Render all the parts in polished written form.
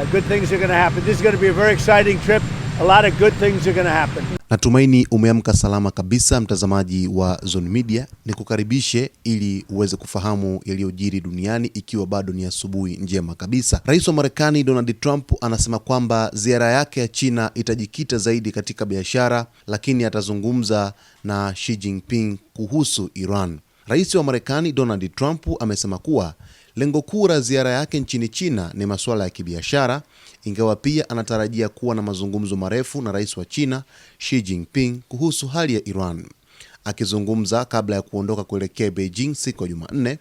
Good things are going to happen. This is going to be a very exciting trip. A lot of good things are going to happen. Natumaini umeamka salama kabisa, mtazamaji wa Zone Media. Nikukaribishe ili uweze kufahamu yaliyojiri duniani ikiwa bado ni asubuhi njema kabisa. Rais wa Marekani Donald Trump anasema kwamba ziara yake ya China itajikita zaidi katika biashara, lakini atazungumza na Xi Jinping kuhusu Iran. Rais wa Marekani Donald Trump amesema kuwa lengo kuu la ziara yake nchini China ni masuala ya kibiashara, ingawa pia anatarajia kuwa na mazungumzo marefu na rais wa China Xi Jinping kuhusu hali ya Iran. Akizungumza kabla ya kuondoka kuelekea Beijing siku ya Jumanne,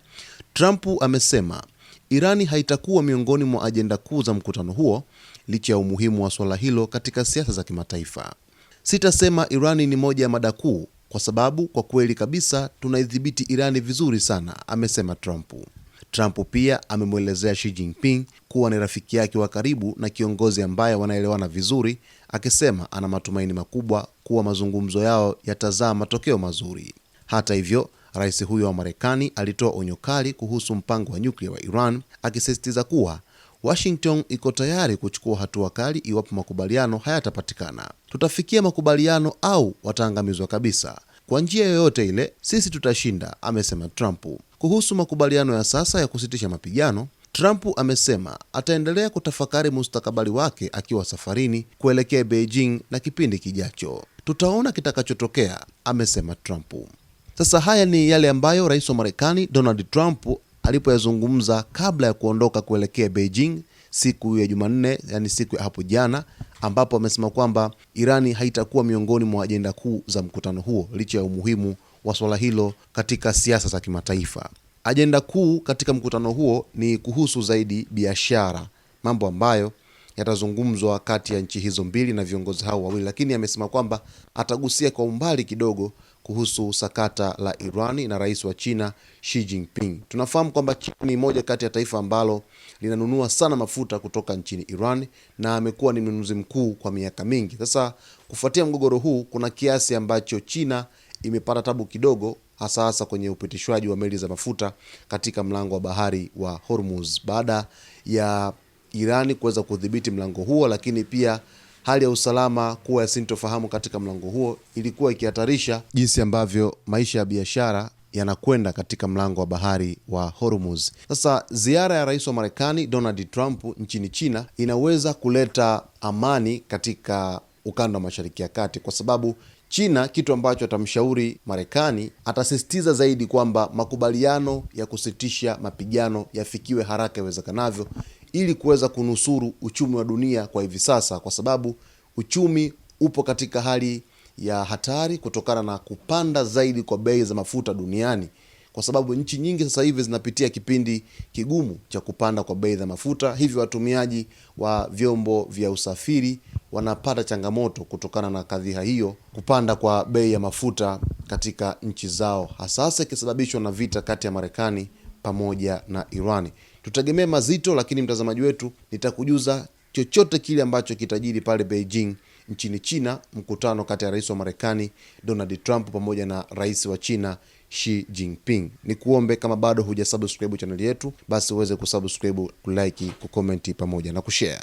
Trump amesema Irani haitakuwa miongoni mwa ajenda kuu za mkutano huo, licha ya umuhimu wa swala hilo katika siasa za kimataifa. Sitasema Irani ni moja ya mada kuu kwa sababu kwa kweli kabisa tunaidhibiti Irani vizuri sana, amesema Trump. Trump pia amemwelezea Xi Jinping kuwa ni rafiki yake wa karibu na kiongozi ambaye wanaelewana vizuri, akisema ana matumaini makubwa kuwa mazungumzo yao yatazaa matokeo mazuri. Hata hivyo, rais huyo wa Marekani alitoa onyo kali kuhusu mpango wa nyuklia wa Iran, akisisitiza kuwa Washington iko tayari kuchukua hatua kali iwapo makubaliano hayatapatikana. Tutafikia makubaliano au wataangamizwa kabisa. Kwa njia yoyote ile, sisi tutashinda, amesema Trump. Kuhusu makubaliano ya sasa ya kusitisha mapigano, Trump amesema ataendelea kutafakari mustakabali wake akiwa safarini kuelekea Beijing na kipindi kijacho. Tutaona kitakachotokea, amesema Trump. Sasa haya ni yale ambayo rais wa Marekani Donald Trump alipoyazungumza kabla ya kuondoka kuelekea Beijing siku ya Jumanne, yani siku ya hapo jana, ambapo amesema kwamba Irani haitakuwa miongoni mwa ajenda kuu za mkutano huo, licha ya umuhimu wa swala hilo katika siasa za kimataifa. Ajenda kuu katika mkutano huo ni kuhusu zaidi biashara, mambo ambayo yatazungumzwa kati ya nchi hizo mbili na viongozi hao wawili, lakini amesema kwamba atagusia kwa umbali kidogo kuhusu sakata la Irani na rais wa China Xi Jinping. Tunafahamu kwamba China ni moja kati ya taifa ambalo linanunua sana mafuta kutoka nchini Iran na amekuwa ni mnunuzi mkuu kwa miaka mingi. Sasa kufuatia mgogoro huu, kuna kiasi ambacho China imepata tabu kidogo, hasa kwenye upitishwaji wa meli za mafuta katika mlango wa bahari wa Hormuz, baada ya Irani kuweza kudhibiti mlango huo, lakini pia hali ya usalama kuwa ya sintofahamu katika mlango huo ilikuwa ikihatarisha jinsi ambavyo maisha ya biashara yanakwenda katika mlango wa bahari wa Hormuz. Sasa ziara ya rais wa Marekani Donald Trump nchini China inaweza kuleta amani katika ukanda wa Mashariki ya Kati, kwa sababu China, kitu ambacho atamshauri Marekani, atasisitiza zaidi kwamba makubaliano ya kusitisha mapigano yafikiwe haraka iwezekanavyo ili kuweza kunusuru uchumi wa dunia kwa hivi sasa, kwa sababu uchumi upo katika hali ya hatari kutokana na kupanda zaidi kwa bei za mafuta duniani, kwa sababu nchi nyingi sasa hivi zinapitia kipindi kigumu cha kupanda kwa bei za mafuta. Hivyo watumiaji wa vyombo vya usafiri wanapata changamoto kutokana na kadhia hiyo, kupanda kwa bei ya mafuta katika nchi zao, hasa ikisababishwa na vita kati ya Marekani pamoja na Irani. Tutegemee mazito, lakini mtazamaji wetu, nitakujuza chochote kile ambacho kitajiri pale Beijing nchini China, mkutano kati ya rais wa Marekani Donald Trump pamoja na rais wa China Xi Jinping. Nikuombe kama bado hujasubscribe channel yetu, basi uweze kusubscribe, kulike, kucomment pamoja na kushare.